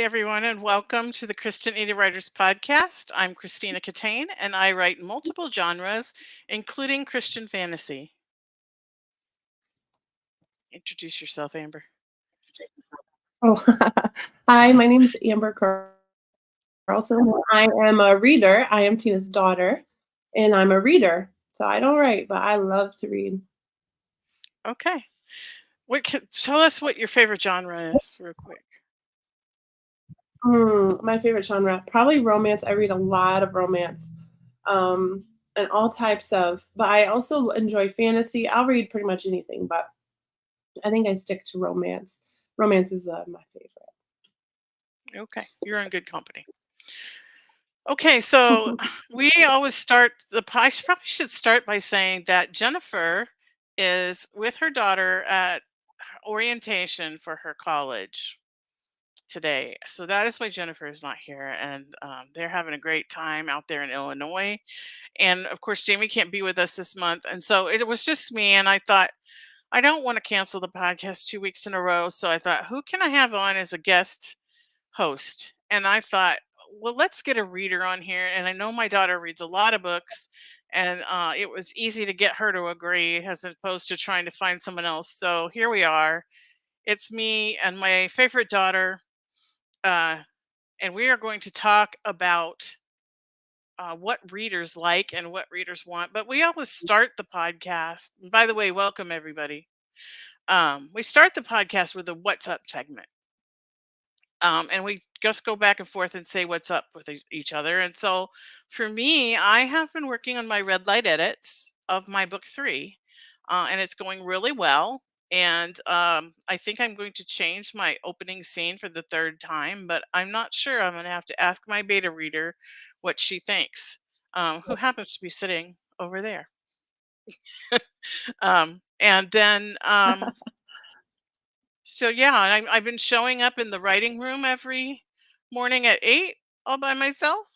everyone, and welcome to the Christian Writers Podcast. I'm Christina Catane, and I write multiple genres, including Christian fantasy. Introduce yourself, Amber. Oh, hi, my name is Amber Carlson. I am a reader. I am Tina's daughter, and I'm a reader. So I don't write, but I love to read. Okay. Tell us what your favorite genre is, real quick. My favorite genre, probably romance. I read a lot of romance, um, and all types of. But I also enjoy fantasy. I'll read pretty much anything, but I think I stick to romance. Romance is my favorite. Okay, you're in good company. Okay, so we always start I probably should start by saying that Jennifer is with her daughter at orientation for her college today. So that is why Jennifer is not here, and they're having a great time out there in Illinois. And of course, Jamie can't be with us this month, and so it was just me. And I thought I don't want to cancel the podcast 2 weeks in a row, so I thought, who can I have on as a guest host? And I thought, well, let's get a reader on here. And I know my daughter reads a lot of books, and it was easy to get her to agree as opposed to trying to find someone else. So here we are. It's me and my favorite daughter. Uh, and we are going to talk about what readers like and what readers want. But we always start the podcast. And by the way, welcome everybody. We start the podcast with a "What's Up" segment, and we just go back and forth and say what's up with each other. And so, for me, I have been working on my red light edits of my book three, and it's going really well. And I think I'm going to change my opening scene for the third time, but I'm not sure. I'm going to have to ask my beta reader what she thinks, who happens to be sitting over there. And then, so yeah, I've been showing up in the writing room every morning at 8 all by myself,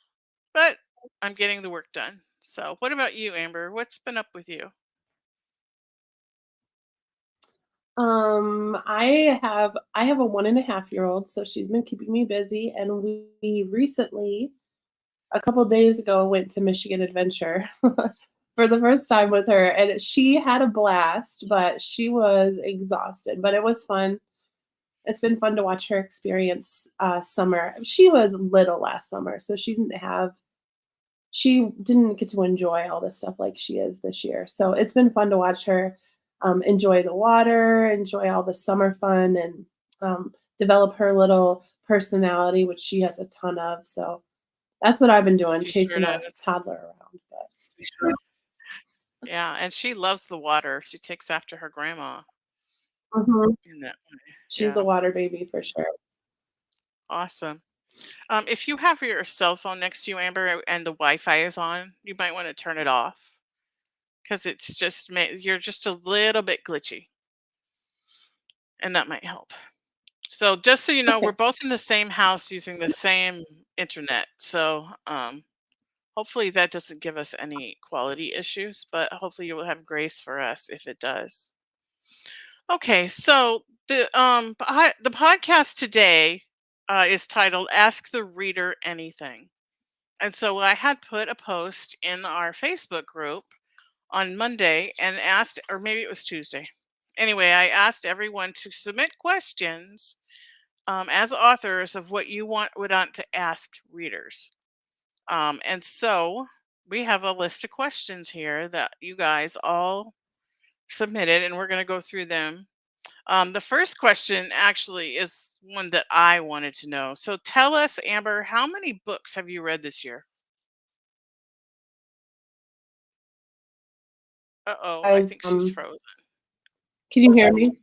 but I'm getting the work done. So, what about you, Amber? What's been up with you? I have a 1.5-year-old, so she's been keeping me busy, and we recently, a couple days ago, went to Michigan Adventure for the first time with her, and she had a blast, but she was exhausted. But it was fun. It's been fun to watch her experience summer. She was little last summer, so she didn't get to enjoy all this stuff like she is this year. So it's been fun to watch her enjoy the water, enjoy all the summer fun, and develop her little personality, which she has a ton of. So that's what I've been doing, She sure chasing a does. toddler around. But Yeah, and she loves the water. She takes after her grandma mhm, in that way. she's a Yeah, water baby for sure. awesome. If you have your cell phone next to you, Amber, and the Wi-Fi is on, you might want to turn it off because it's just you're just a little bit glitchy, and that might help. So just so you know, we're Okay. both in the same house using the same internet. So hopefully that doesn't give us any quality issues, but hopefully you will have grace for us if it does. Okay, so the podcast today is titled "Ask the Reader Anything," and so I had put a post in our Facebook group on Monday and asked, or maybe it was Tuesday. Anyway, I asked everyone to submit questions as authors of what you would want to ask readers. And so we have a list of questions here that you guys all submitted, and we're going to go through them. The first question actually is one that I wanted to know. So tell us, Amber, how many books have you read this year? Uh oh, I Guys, think she's frozen. can you hear me?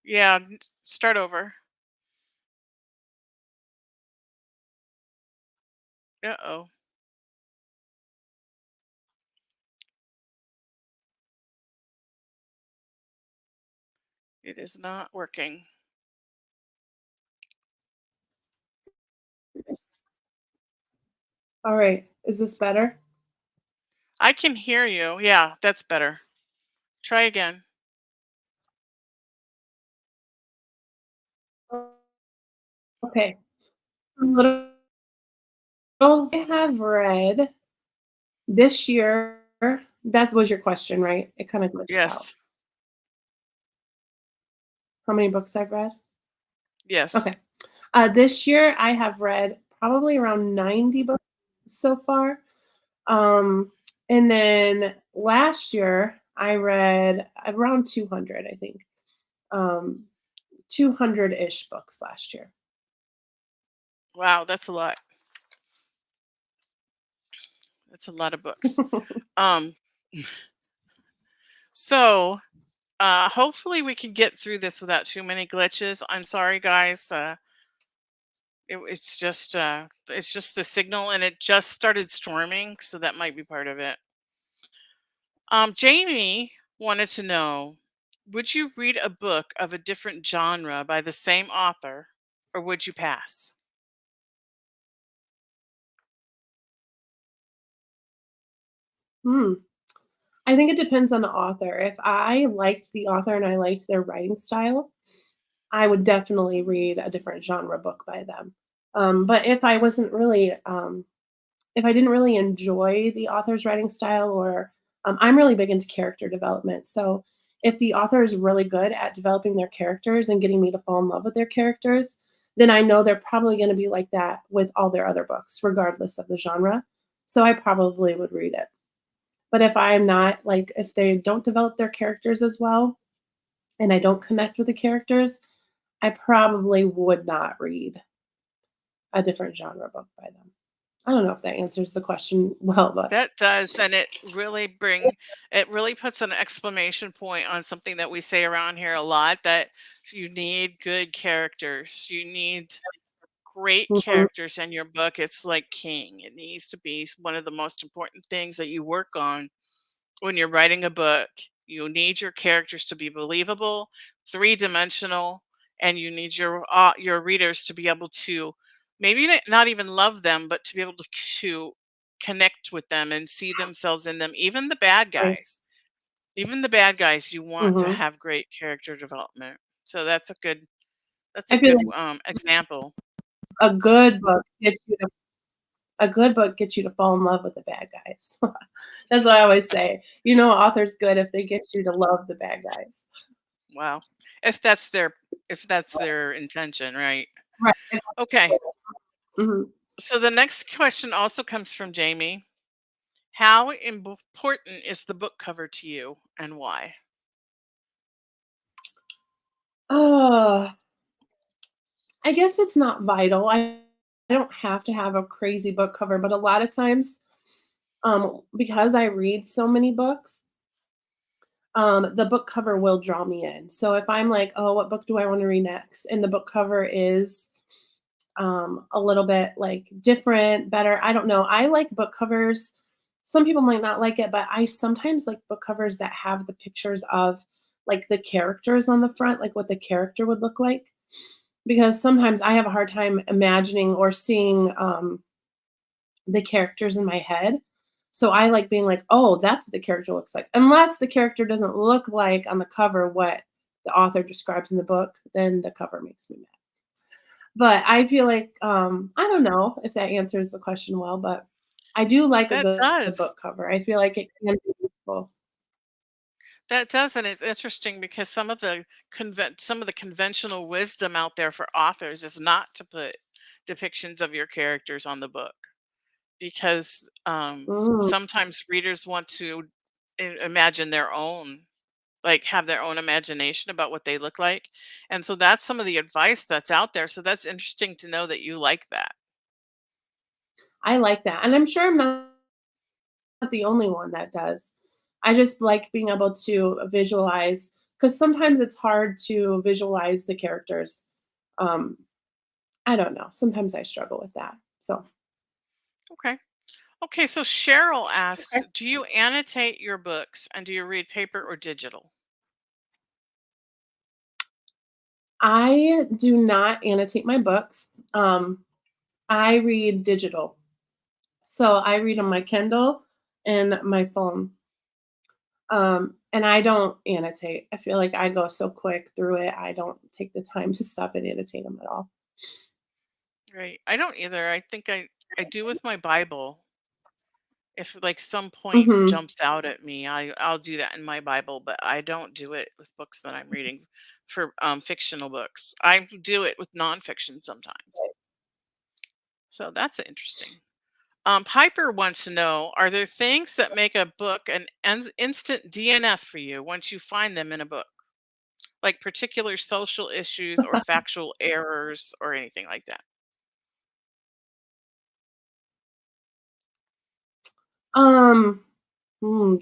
Yeah, start over. Uh oh, it is not working. All right. Is this better? I can hear you. Yeah, that's better. Try again. Okay. Little I have read this year. That was your question, right? It kinda glitched out. Yes. How many books I've read? Yes. Okay. This year I have read probably around 90 books so far. Um, and then last year I read around 200, I think. Um, 200-ish books last year. Wow, that's a lot. That's a lot of books. Um, so hopefully we can get through this without too many glitches. I'm sorry, guys. It's just the signal, and it just started storming, so that might be part of it. Jamie wanted to know, would you read a book of a different genre by the same author, or would you pass? Hmm. I think it depends on the author. If I liked the author and I liked their writing style, I would definitely read a different genre book by them. But if I didn't really enjoy the author's writing style, or I'm really big into character development. So if the author is really good at developing their characters and getting me to fall in love with their characters, then I know they're probably going to be like that with all their other books, regardless of the genre. So I probably would read it. But if I'm not like, if they don't develop their characters as well and I don't connect with the characters, I probably would not read a different genre book by them. I don't know if that answers the question well, but That does, and it really puts an exclamation point on something that we say around here a lot, that you need good characters. You need great mhm, characters in your book. It's like king. It needs to be one of the most important things that you work on when you're writing a book. You need your characters to be believable, three-dimensional, and you need your readers to be able to maybe not even love them, but to be able to connect with them and see themselves in them. Even the bad right, guys, even the bad guys, you want to mhm. have great character development. So that's a I feel good like example. a good book gets you to a good book gets you to fall in love with the bad guys. That's what I always say. You know, author's good if they get you to love the bad guys. Wow, if that's their intention, right? Right. Okay. Mhm. So the next question also comes from Jamie. How important is the book cover to you, and why? Oh, I guess it's not vital. I don't have to have a crazy book cover, but a lot of times, because I read so many books, the book cover will draw me in. So if I'm like, "Oh, what book do I wanna read next?" And the book cover is, a little bit, like, different, better, I don't know. I like book covers. Some people might not like it, but I sometimes like book covers that have the pictures of, like, the characters on the front, like, what the character would look like, because sometimes I have a hard time imagining or seeing, the characters in my head. So I like being like, "Oh, that's what the character looks like." Unless the character doesn't look like on the cover what the author describes in the book, then the cover makes me mad. But I feel like, I don't know if that answers the question well, but I do like a That good does. book cover. I feel like it can be useful. That does, and it's interesting because some of the conventional wisdom out there for authors is not to put depictions of your characters on the book, because Mm, sometimes readers want to imagine their own, like have their own imagination about what they look like, and so that's some of the advice that's out there. So that's interesting to know that you like that. I like that, and I'm sure I'm not the only one that does. I just like being able to visualize, because sometimes it's hard to visualize the characters. Um, I don't know. Sometimes I struggle with that. So, Okay. Okay, so Cheryl asks, okay. do you annotate your books, and do you read paper or digital? I do not annotate my books. I read digital. So I read on my Kindle and my phone. And I don't annotate. I feel like I go so quick through it. I don't take the time to stop and annotate them at all. Right. I don't either. I think I do with my Bible. If like some point Mhm. jumps out at me, I'll do that in my Bible, but I don't do it with books that I'm reading for fictional books. I do it with nonfiction sometimes. So that's interesting. Piper wants to know: are there things that make a book an instant DNF for you once you find them in a book, like particular social issues or factual errors or anything like that? Um,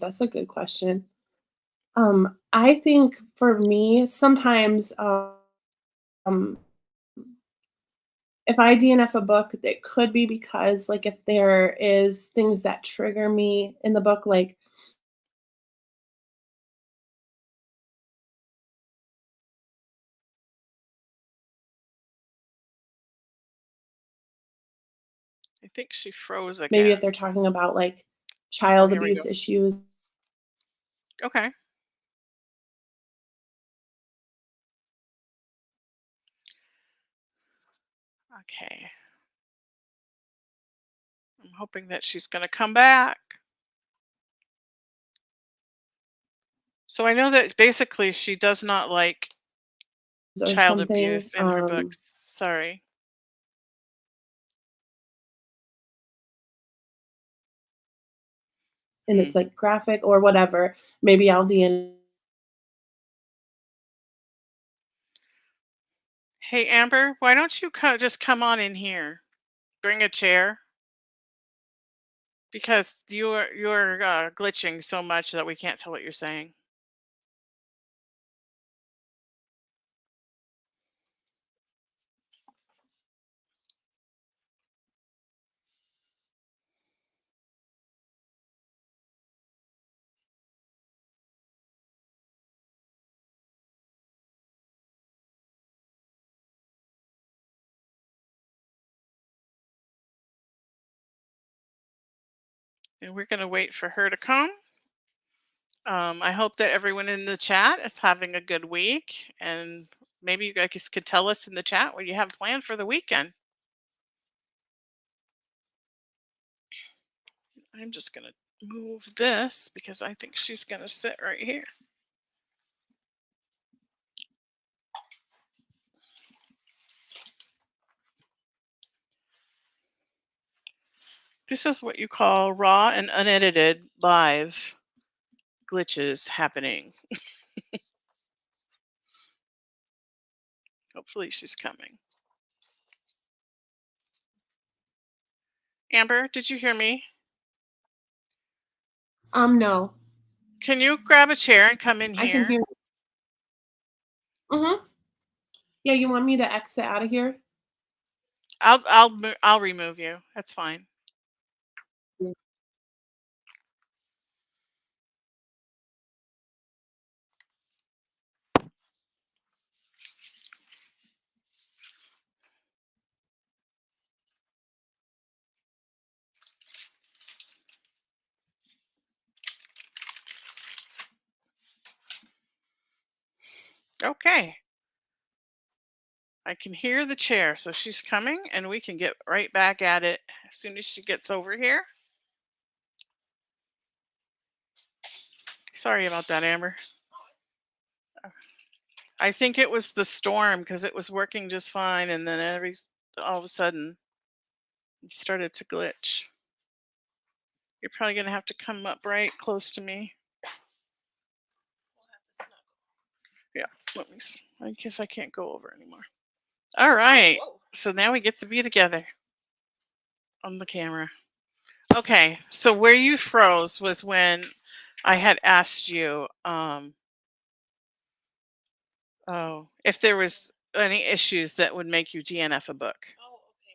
that's a good question. I think for me, sometimes, um, if I DNF a book, it could be because, like, if there is things that trigger me in the book, like I think she froze maybe if again. they're talking about, like, Oh, child here we abuse go. issues. Okay. Okay. I'm hoping that she's going to come back. So I know that basically she does not like Or child something, abuse in her books. Sorry. and Hmm. it's, like, graphic or whatever, maybe I'll DN Hey, Amber, why don't you just come on in here? Bring a chair because you're glitching so much that we can't tell what you're saying. And we're going to wait for her to come. I hope that everyone in the chat is having a good week, and maybe you guys could tell us in the chat what you have planned for the weekend. I'm just going to move this because I think she's going to sit right here. This is what you call raw and unedited live glitches happening. Hopefully she's coming. Amber, did you hear me? no. Can you grab a chair and come in I can here? hear. Mhm. Yeah, you want me to exit out of here? I'll remove you. That's fine. Mm. Okay. I can hear the chair, so she's coming and we can get right back at it as soon as she gets over here. Sorry about that, Amber. I think it was the storm because it was working just fine and then all of a sudden it started to glitch. You're probably going to have to come up right close to me. Yeah, let me see. I guess I can't go over anymore. All right. So now we get to be together on the camera. Okay. So where you froze was when I had asked you if there was any issues that would make you DNF a book.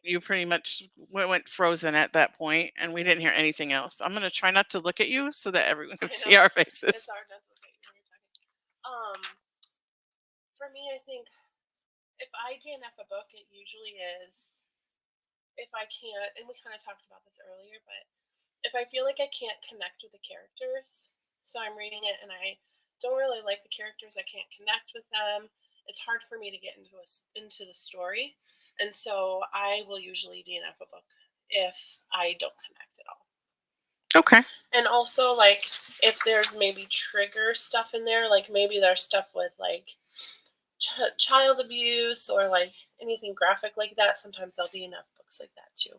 You pretty much went frozen at that point and we didn't hear anything else. I'm going to try not to look at you so that everyone can see our faces. Um, for me, I think if I DNF a book, it usually is if I can't, and we kind of talked about this earlier, but if I feel like I can't connect with the characters, so I'm reading it and I don't really like the characters, I can't connect with them. It's hard for me to get into the story. And so I will usually DNF a book if I don't connect at all. Okay. And also, like, if there's maybe trigger stuff in there, like maybe there's stuff with like child abuse or like anything graphic like that, sometimes I'll DNF books like that too.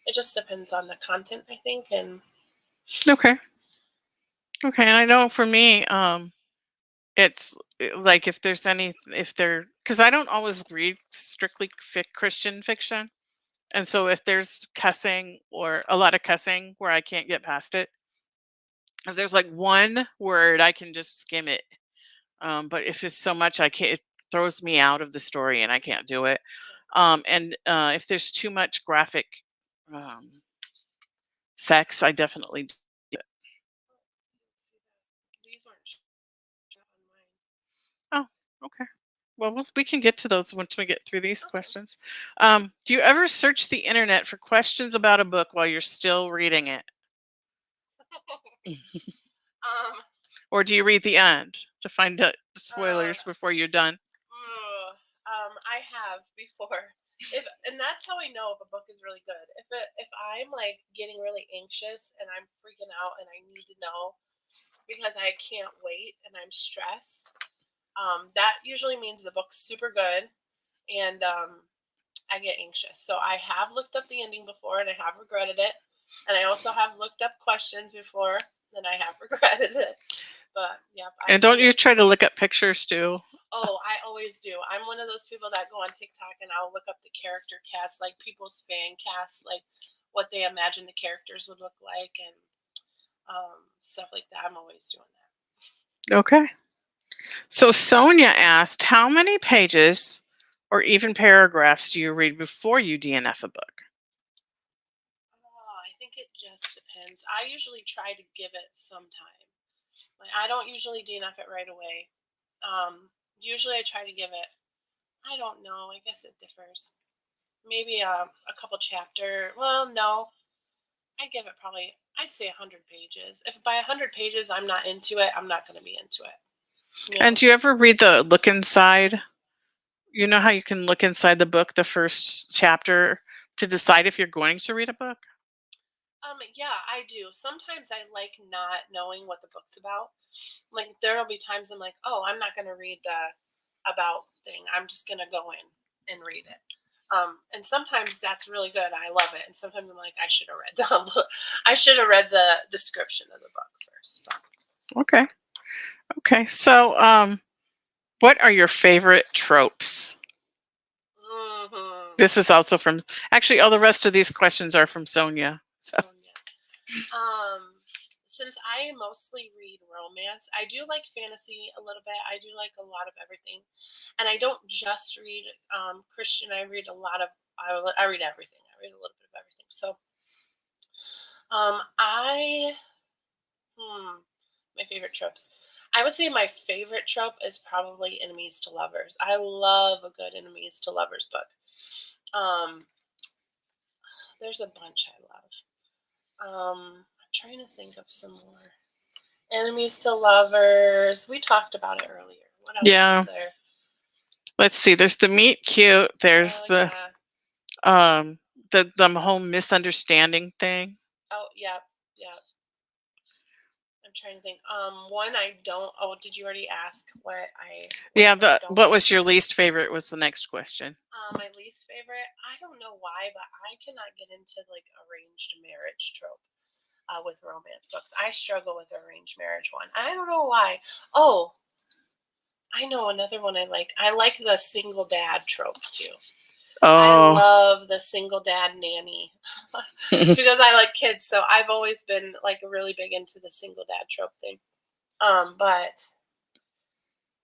It just depends on the content, I think. And Okay. Okay. And I know for me, it's like if there's any, if there, because I don't always read strictly Christian fiction. And so if there's cussing or a lot of cussing where I can't get past it, if there's like one word, I can just skim it. But if it's so much, I can't, it throws me out of the story and I can't do it. And if there's too much graphic um, sex, I definitely do it. these weren't on mine. Oh, okay. Well, we can get to those once we get through these Okay. questions. Do you ever search the internet for questions about a book while you're still reading it? um, Or do you read the end to find out uh, spoilers before you're done? I have before. And that's how I know if a book is really good. If I'm like getting really anxious and I'm freaking out and I need to know because I can't wait and I'm stressed, that usually means the book's super good, and I get anxious. So I have looked up the ending before and I have regretted it, and I also have looked up questions before and I have regretted it. But yeah, And don't you try to look up pictures too? Oh, I always do. I'm one of those people that go on TikTok and I'll look up the character cast, like people's fan casts, like what they imagine the characters would look like, and stuff like that. I'm always doing that. Okay. So Sonia asked, how many pages or even paragraphs do you read before you DNF a book? Oh, I think it just depends. I usually try to give it some time. Like, I don't usually DNF it right away. Usually I try to give it, I don't know, I guess it differs. Maybe a couple chapter. Well, no, I give it probably, I'd say 100 pages. If by 100 pages I'm not into it, I'm not going to be into it. You know? And do you ever read the look inside? You know how you can look inside the book, the first chapter, to decide if you're going to read a book? Yeah, I do. Sometimes I like not knowing what the book's about. Like there'll be times I'm like, oh, I'm not going to read the about thing. I'm just going to go in and read it. And sometimes that's really good. I love it. And sometimes I'm like, I should have read I should have read the description of the book first. Okay. Okay. So, what are your favorite tropes? Mm-hmm. This is also from, actually, all the rest of these questions are from Sonia. So. Since I mostly read romance, I do like fantasy a little bit. I do like a lot of everything, and I don't just read Christian. I read a lot of. I read everything. I read a little bit of everything. So, I my favorite tropes. I would say my favorite trope is probably enemies to lovers. I love a good enemies to lovers book. Um, there's a bunch I love. I'm trying to think of some more. Enemies to lovers. We talked about it earlier. What else is there? Let's see. There's the meet cute. There's yeah. the whole misunderstanding thing. Oh, yeah. I'm trying to think. One I don't. Oh, did you already ask what I? What was your least favorite? Was the next question. My least favorite. I don't know why, but I cannot get into like arranged marriage trope. With romance books, I struggle with the arranged marriage one. I don't know why. Oh, I know another one I like. I like the single dad trope too. I love the single dad nanny because I like kids. So I've always been like really big into the single dad trope thing. But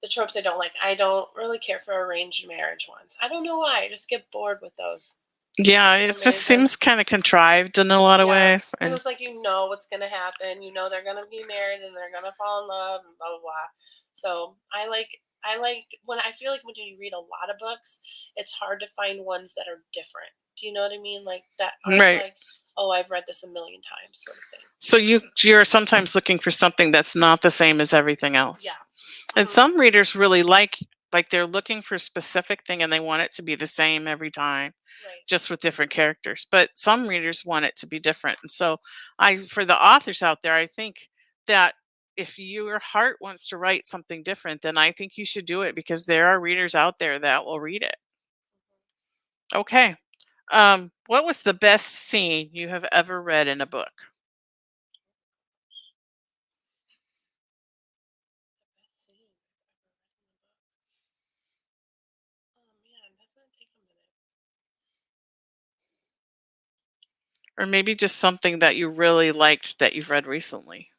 the tropes I don't like. I don't really care for arranged marriage ones. I don't know why. I just get bored with those. Yeah, it just seems kind of contrived in a lot of ways. And it's like, you know what's going to happen. You know they're going to be married and they're going to fall in love and blah, blah, blah. So I like when I feel like when you read a lot of books, it's hard to find ones that are different. Do you know what I mean? Like that aren't like, oh, I've read this a million times sort of thing. So you're sometimes looking for something that's not the same as everything else. Yeah. And some readers really like Like they're looking for a specific thing and they want it to be the same every time, Right. just with different characters. But some readers want it to be different. And so for the authors out there, I think that if your heart wants to write something different, then I think you should do it because there are readers out there that will read it. Okay. What was the best scene you have ever read in a book? Best scene I've ever read in a book. Oh man, that's gonna take a minute. Or maybe just something that you really liked that you've read recently,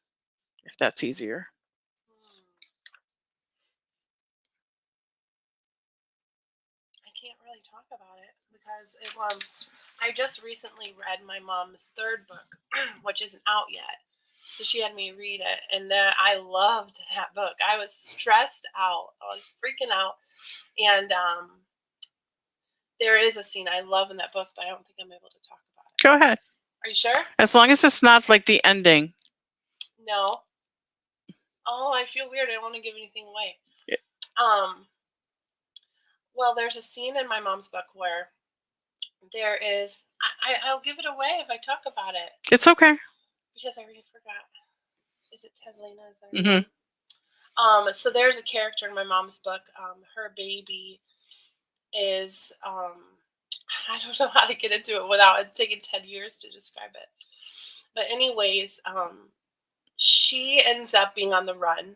if that's easier. Hmm. I can't really talk about it because I just recently read my mom's third book, which isn't out yet. So she had me read it, and I loved that book. I was stressed out. I was freaking out, and there is a scene I love in that book, but I don't think I'm able to talk about it. Go ahead. Are you sure? As long as it's not like the ending. No. Oh, I feel weird. I don't want to give anything away. Yeah. Well, there's a scene in my mom's book where there is. I'll give it away if I talk about it It's okay. because I already forgot. Is it Teslina? Is that her Hmm. name? So there's a character in my mom's book. Her baby is. I don't know how to get into it without it taking 10 years to describe it. But anyways, she ends up being on the run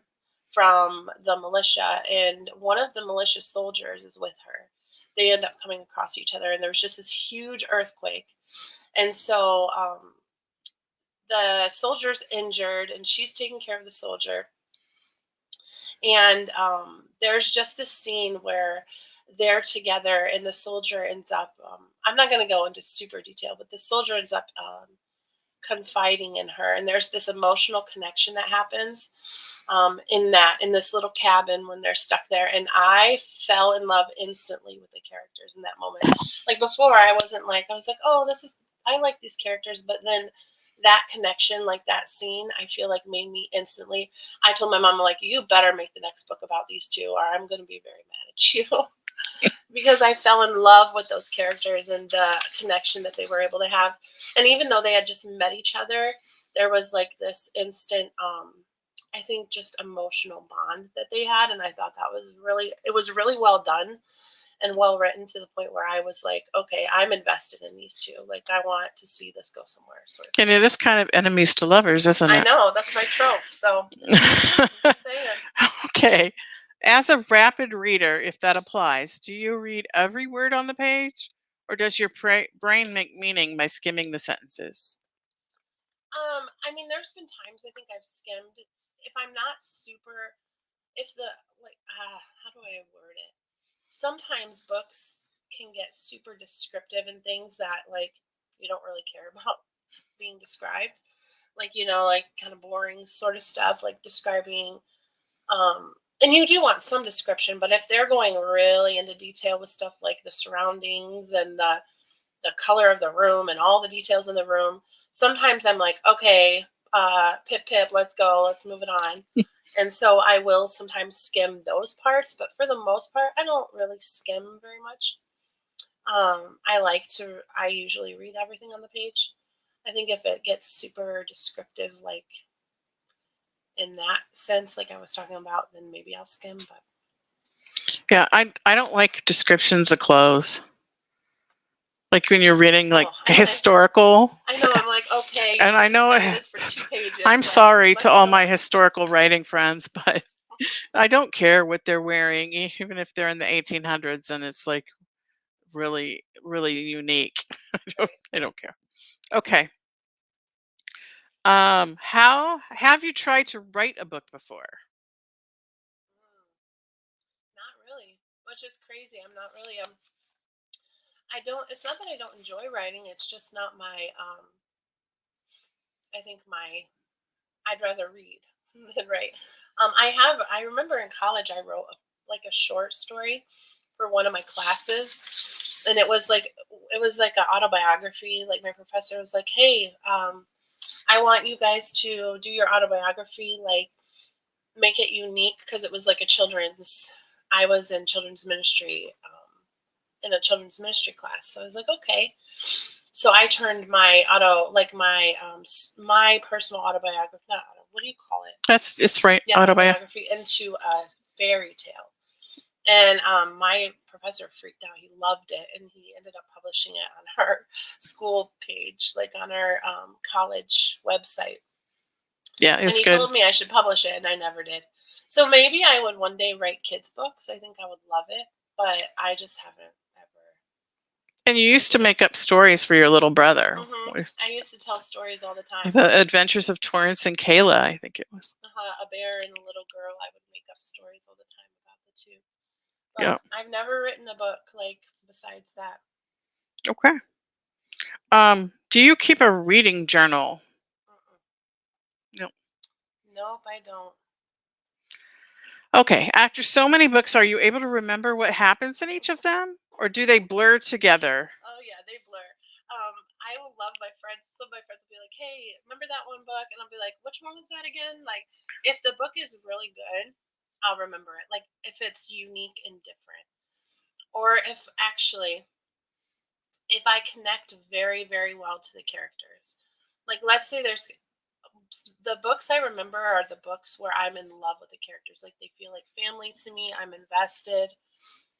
from the militia, and one of the militia soldiers is with her. They end up coming across each other, and there was just this huge earthquake. And so the soldier's injured, and she's taking care of the soldier. And there's just this scene where they're together, and the soldier ends up. I'm not going to go into super detail, but the soldier ends up confiding in her, and there's this emotional connection that happens in this little cabin when they're stuck there. And I fell in love instantly with the characters in that moment. Like before, I was like, oh, I like these characters, but then that connection, like that scene, I feel like made me instantly. I told my mom, like, you better make the next book about these two, or I'm going to be very mad at you. Because I fell in love with those characters and the connection that they were able to have. And even though they had just met each other, there was like this instant, I think, just emotional bond that they had. And I thought it was really well done and well written to the point where I was like, okay, I'm invested in these two. Like, I want to see this go somewhere. Sort of. And it is kind of enemies to lovers, isn't it? I know, that's my trope. So, I'm just saying. Okay. As a rapid reader, if that applies, do you read every word on the page? Or does your brain make meaning by skimming the sentences? I mean, there's been times I think I've skimmed. If I'm not super, if the like, how do I word it? Sometimes books can get super descriptive in things that like you don't really care about being described. Like, like kind of boring sort of stuff, like describing. And you do want some description, but if they're going really into detail with stuff like the surroundings and the color of the room and all the details in the room, sometimes I'm like, okay, pip pip, let's go, let's move it on. And so I will sometimes skim those parts, but for the most part, I don't really skim very much. I usually read everything on the page. I think if it gets super descriptive, like in that sense, like I was talking about, then maybe I'll skim. But Yeah, I don't like descriptions of clothes. Like when you're reading like historical. I know, I'm like, okay, and I know this for 2 pages. I'm like, sorry to all go. my historical writing friends, but I don't care what they're wearing, even if they're in the 1800s and it's like really, really unique. I don't care. Okay. How have you tried to write a book before? Not really, which is crazy. I'm not really I don't. It's not that I don't enjoy writing. It's just not my. I think my. I'd rather read than write. I remember in college I wrote like a short story for one of my classes, and it was like an autobiography. Like my professor was like, "Hey, I want you guys to do your autobiography. Like, make it unique," because it was like a children's I was in children's ministry, in a children's ministry class. So I was like, okay. So I turned my my personal autobiography, not auto, what do you call it? It's right. Yeah, Autobiography. autobiography into a fairy tale. And my professor freaked out. He loved it, and he ended up publishing it on our school page, like on our college website. Yeah, And it's he good. told me I should publish it, and I never did. So maybe I would one day write kids' books. I think I would love it, but I just haven't ever. And you used to make up stories for your little brother. With I used to tell stories all the time. The Adventures of Torrance and Kayla, I think it was. A bear and a little girl. I would make up stories all the time about the two. But Yeah. I've never written a book like besides that. Okay. Do you keep a reading journal? No. Nope, I don't. Okay. After so many books, are you able to remember what happens in each of them, or do they blur together? Oh yeah, they blur. I will love my friends. Some of my friends will be like, "Hey, remember that one book?" And I'll be like, "Which one was that again?" Like, if the book is really good, I'll remember it. Like, if it's unique and different, or if I connect very, very well to the characters. Like, let's say there's the books I remember are the books where I'm in love with the characters. Like, they feel like family to me. I'm invested.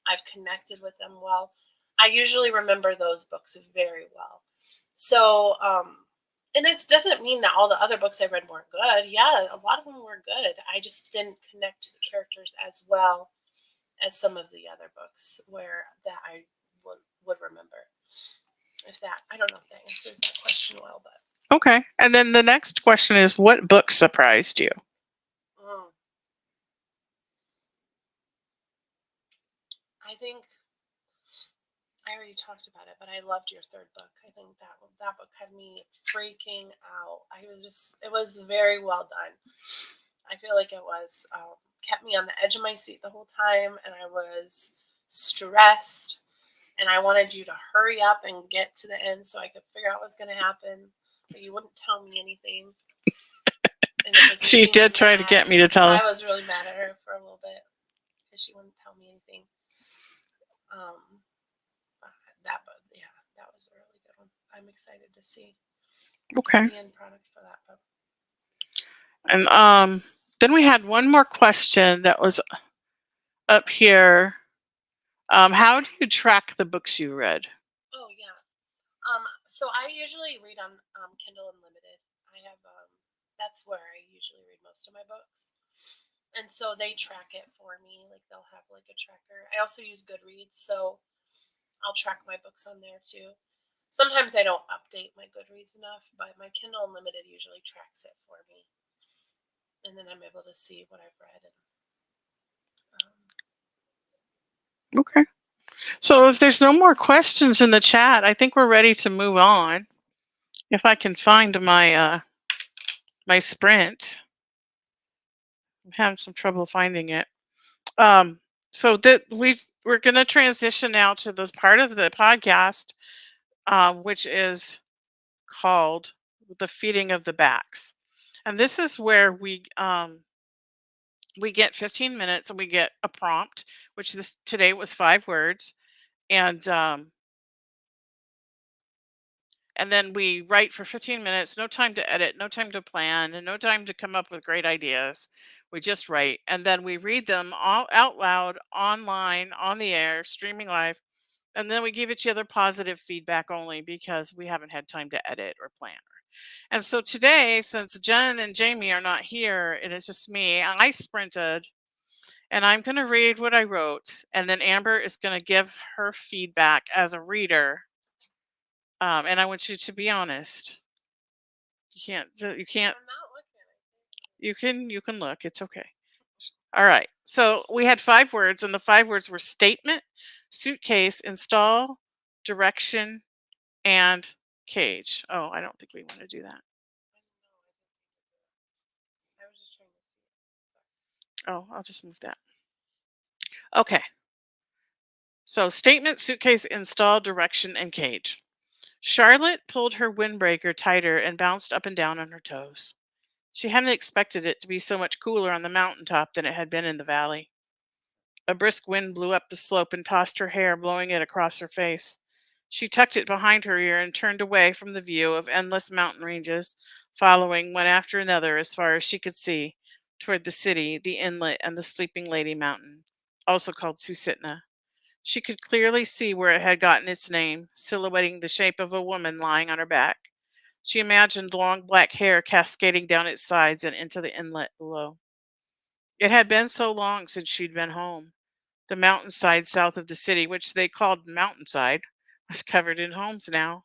I've connected with them well. I usually remember those books very well. So, and it doesn't mean that all the other books I read weren't good. Yeah, a lot of them were good. I just didn't connect to the characters as well as some of the other books that I would remember. I don't know if that answers that question well, but. Okay. And then the next question is, what book surprised you? I think I already talked about it, but I loved your third book. I think that book had me freaking out. It was very well done. I feel like it was kept me on the edge of my seat the whole time, and I was stressed, and I wanted you to hurry up and get to the end so I could figure out what's going to happen, but you wouldn't tell me anything. And it was She did try to get me to tell her. I was really mad at her for a little bit because she wouldn't tell me anything. That was a really good one. I'm excited to see Okay. the end product for that book. And then we had one more question that was up here. How do you track the books you read? Oh yeah. So I usually read on Kindle Unlimited. I have that's where I usually read most of my books. And so they track it for me. Like, they'll have like a tracker. I also use Goodreads, so I'll track my books on there too. Sometimes I don't update my Goodreads enough, but my Kindle Unlimited usually tracks it for me. And then I'm able to see what I've read. Okay. So if there's no more questions in the chat, I think we're ready to move on. If I can find my my Sprint. I'm having some trouble finding it. So that we're going to transition now to this part of the podcast, which is called the feeding of the backs, and this is where we get 15 minutes and we get a prompt, which today was 5 words, and then we write for 15 minutes, no time to edit, no time to plan, and no time to come up with great ideas. We just write, and then we read them all out loud, online, on the air, streaming live, and then we give each other positive feedback only because we haven't had time to edit or plan. And so today, since Jen and Jamie are not here, it is just me. I sprinted, and I'm going to read what I wrote, and then Amber is going to give her feedback as a reader. And I want you to be honest. You can't. You can't. I'm not looking. You can look. It's okay. All right. So we had 5 words, and the 5 words were statement, suitcase, install, direction, and cage. Oh, I don't think we want to do that. I was just trying to see. Oh, I'll just move that. Okay. So statement, suitcase, install, direction, and cage. Charlotte pulled her windbreaker tighter and bounced up and down on her toes. She hadn't expected it to be so much cooler on the mountaintop than it had been in the valley. A brisk wind blew up the slope and tossed her hair, blowing it across her face. She tucked it behind her ear and turned away from the view of endless mountain ranges, following one after another as far as she could see, toward the city, the inlet, and the Sleeping Lady Mountain, also called Susitna. She could clearly see where it had gotten its name, silhouetting the shape of a woman lying on her back. She imagined long black hair cascading down its sides and into the inlet below. It had been so long since she'd been home. The mountainside south of the city, which they called Mountainside, was covered in homes now.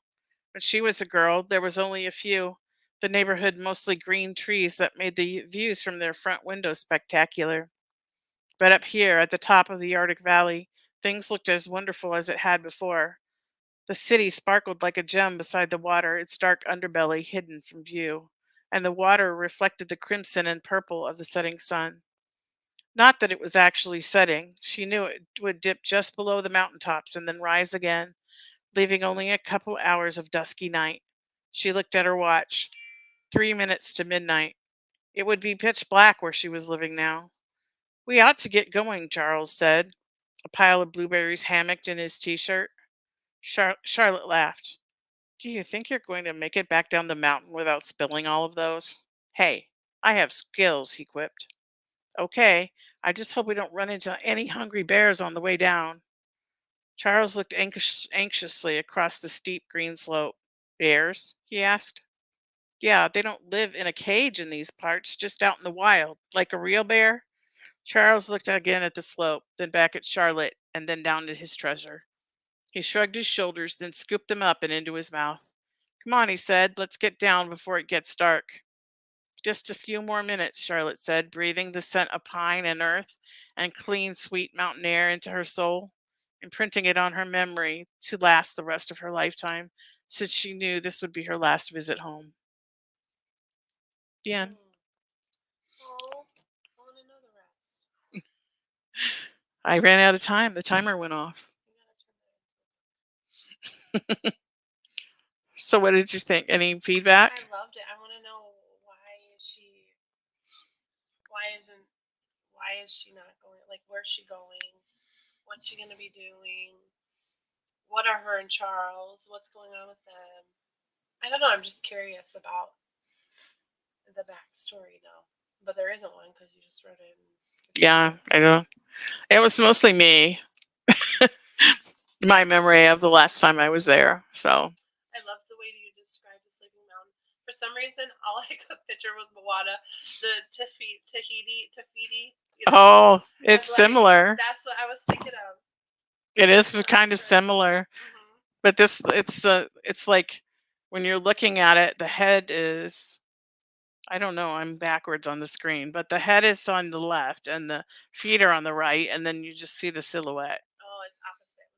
When she was a girl, there was only a few. The neighborhood mostly green trees that made the views from their front windows spectacular. But up here at the top of the Arctic Valley, things looked as wonderful as it had before. The city sparkled like a gem beside the water, its dark underbelly hidden from view, and the water reflected the crimson and purple of the setting sun. Not that it was actually setting. She knew it would dip just below the mountaintops and then rise again, leaving only a couple hours of dusky night. She looked at her watch. 3 minutes to midnight. It would be pitch black where she was living now. We ought to get going, Charles said, a pile of blueberries hammocked in his t-shirt. Charlotte laughed. Do you think you're going to make it back down the mountain without spilling all of those? Hey, I have skills, he quipped. Okay, I just hope we don't run into any hungry bears on the way down. Charles looked anxiously across the steep green slope. Bears? He asked. Yeah, they don't live in a cage in these parts, just out in the wild, like a real bear. Charles looked again at the slope, then back at Charlotte, and then down at his treasure. He shrugged his shoulders, then scooped them up and into his mouth. Come on, he said. Let's get down before it gets dark. Just a few more minutes, Charlotte said, breathing the scent of pine and earth and clean, sweet mountain air into her soul, imprinting it on her memory to last the rest of her lifetime, since she knew this would be her last visit home. The end. Oh, I want to know the rest. I ran out of time. The timer went off. You gotta turn So, what did you think? Any feedback? I loved it. I want to know why isn't, why is she not going? Like, where's she going? What's she gonna be doing? What are her and Charles? What's going on with them? I don't know. I'm just curious about the backstory now, but there isn't one because you just wrote it. Yeah, I know. It was mostly me. My memory of the last time I was there. So, I love the way you described the Sleeping Mountain. For some reason, all I could picture was Moana, the Tafiti. oh, it's I'm like, similar. that's what I was thinking of. It is So kind of accurate. similar. Mm-hmm. But this it's like when you're looking at it, the head is I don't know, I'm backwards on the screen, but the head is on the left and the feet are on the right, and then you just see the silhouette. Oh, it's opposite.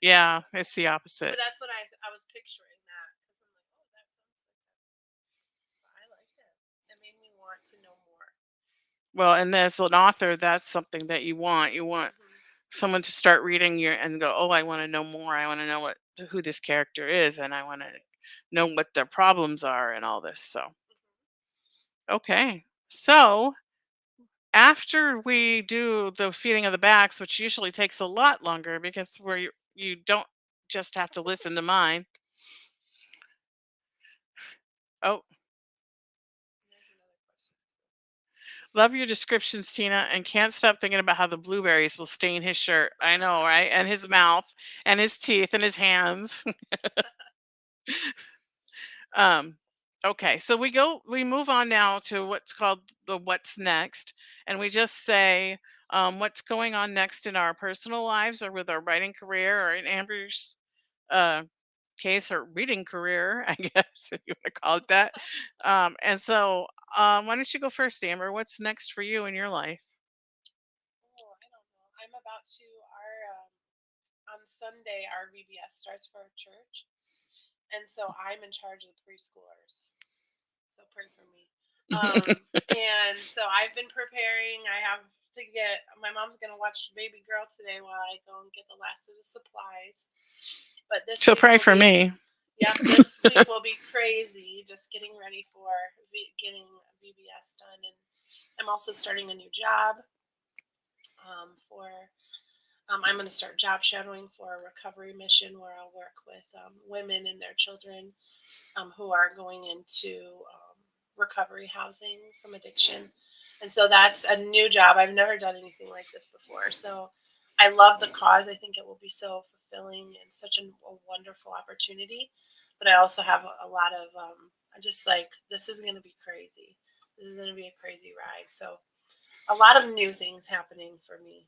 Yeah, it's the But opposite. that's what I was picturing that because I'm like, oh, that sounds like that. But I liked it. It made me want to know more. Well, and as an author, that's something that you want. You want Mm-hmm. someone to start reading your and go, "Oh, I want to know more. I want to know what who this character is, and I want to know what their problems are and all this." So, okay. So, after we do the feeding of the backs, which usually takes a lot longer because you don't just have to listen to mine. Oh, There's another question. love your descriptions, Tina, and can't stop thinking about how the blueberries will stain his shirt. I know, right? And his mouth, and his teeth, and his hands. um, okay, so we move on now to what's called the what's next, and we just say what's going on next in our personal lives or with our writing career or in Amber's uh, case, her reading career, I guess, if you want to call it that. And so, why don't you go first, Amber? What's next for you in your life? Oh, I don't know. I'm about to our on Sunday our VBS starts for our church, and so I'm in charge of the preschoolers. So pray for me. And so I've been preparing. I have to get my mom's gonna watch Baby Girl today while I go and get the last of the supplies. But this So week pray will for be me. yep, this week will be crazy. Just getting ready for getting VBS done, and I'm also starting a new job. for I'm going to start job shadowing for a recovery mission where I'll work with women and their children who are going into recovery housing from addiction. And so that's a new job. I've never done anything like this before. So I love the cause. I think it will be so fulfilling and such a wonderful opportunity. But I also have a lot of, I just like, this is going to be crazy. This is going to be a crazy ride. So a lot of new things happening for me.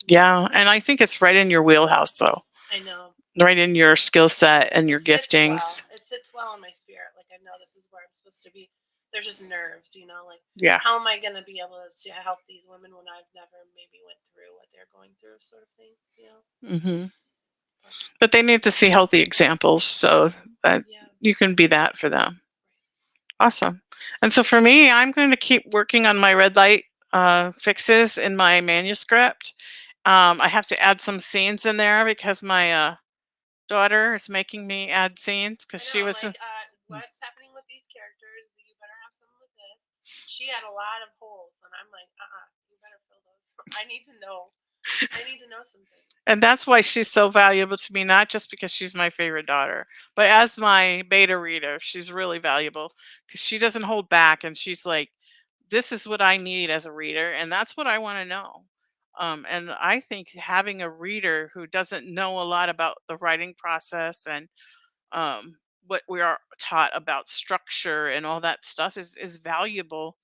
Yeah, and I think it's right in your wheelhouse, though. I know. Right in your skill set and It your sits well. giftings. It sits well in my spirit. Like I know this is where I'm supposed to be. There's just nerves, like Yeah. how am I gonna be able to help these women when I've never maybe went through what they're going through, sort of thing. Hmm. But But they need to see healthy examples so that yeah, you can be that for them. Awesome. And so for me, I'm going to keep working on my red light fixes in my manuscript. I have to add some scenes in there because my daughter is making me add scenes because I she know. I'm was. like, what's happening with these characters? You better have some with this. She had a lot of holes, and I'm like, you better fill those. I need to know. I need to know some things. And that's why she's so valuable to me, not just because she's my favorite daughter, but as my beta reader, she's really valuable because she doesn't hold back and she's like, this is what I need as a reader, and that's what I want to know. And I think having a reader who doesn't know a lot about the writing process and what we are taught about structure and all that stuff is valuable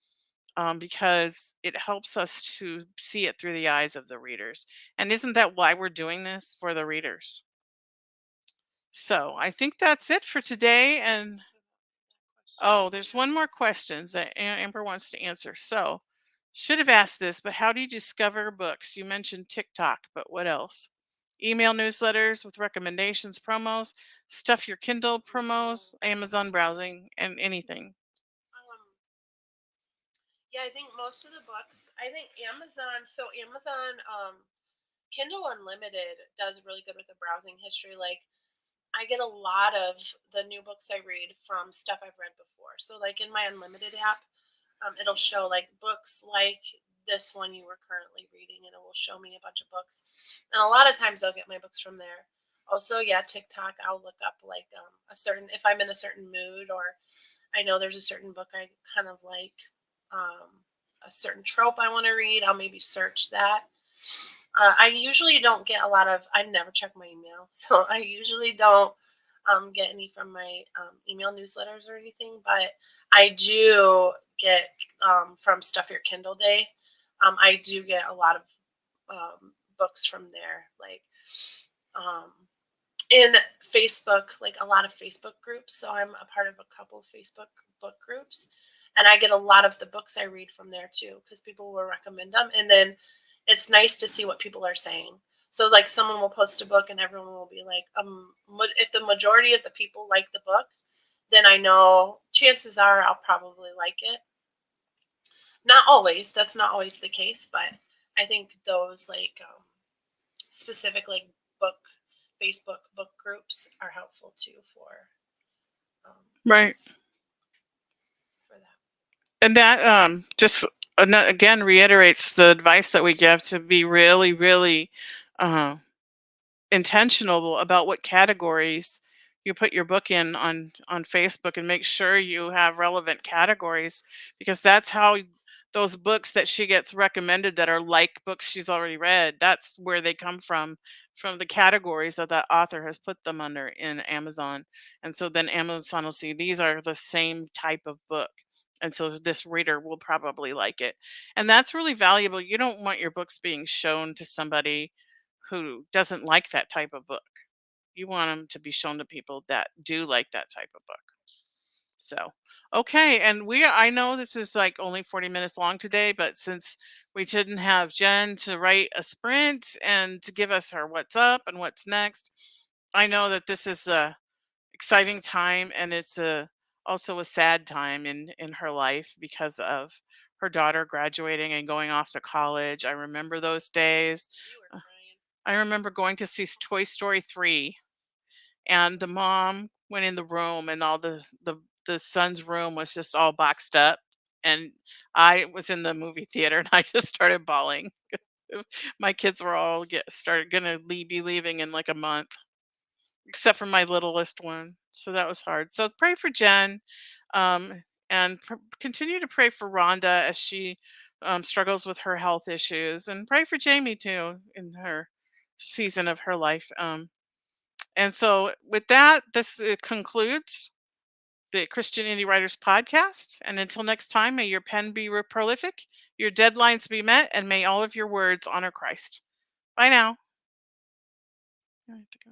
because it helps us to see it through the eyes of the readers. And isn't that why we're doing this for the readers? So I think that's it for today. And oh, there's one more question that Amber wants to answer. So should have asked this, but how do you discover books? You mentioned TikTok, but what else? Email newsletters with recommendations, promos, stuff your Kindle promos, Amazon browsing, and anything. Um, yeah, I think most of the books. I think Amazon. So Amazon, Kindle Unlimited does really good with the browsing history. Like I get a lot of the new books I read from stuff I've read before. So like in my Unlimited app, it'll show like books like this one you were currently reading, and it will show me a bunch of books. And a lot of times I'll get my books from there. Also, yeah, TikTok. I'll look up like a certain if I'm in a certain mood, or I know there's a certain book I kind of like, um, a certain trope I want to read. I'll maybe search that. I usually don't get a lot of. I never check my email, so I usually don't get any from my email newsletters or anything. But I do get from Stuff Your Kindle Day. I do get a lot of books from there, like um, in Facebook, like a lot of Facebook groups. So I'm a part of a couple of Facebook book groups, and I get a lot of the books I read from there too, because people will recommend them, and then it's nice to see what people are saying. So like someone will post a book, and everyone will be like, if the majority of the people like the book, then I know chances are I'll probably like it. Not always. That's not always the case, but I think those like specific like book Facebook book groups are helpful too um, Right. for that. And that just again reiterates the advice that we give to be really, really uh, intentional about what categories you put your book in on Facebook and make sure you have relevant categories because that's how those books that she gets recommended that are like books she's already read, that's where they come from the categories that that author has put them under in Amazon. And so then Amazon will see these are the same type of book. And so this reader will probably like it. And that's really valuable. You don't want your books being shown to somebody who doesn't like that type of book. You want them to be shown to people that do like that type of book. So, okay. And I know this is like only 40 minutes long today, but since we didn't have Jen to write a sprint and to give us her what's up and what's next, I know that this is a exciting time and it's also a sad time in her life because of her daughter graduating and going off to college. I remember those days. You were crying. I remember going to see Toy Story 3 and the mom went in the room and all the son's room was just all boxed up and I was in the movie theater and I just started bawling. My kids were all get started gonna be leaving in like a month, except for my littlest one. So that was hard. So pray for Jen, and continue to pray for Rhonda as she struggles with her health issues, and pray for Jamie too in her season of her life. And so, with that, this concludes the Christian Indie Writers podcast. And until next time, may your pen be prolific, your deadlines be met, and may all of your words honor Christ. Bye now. I have to go.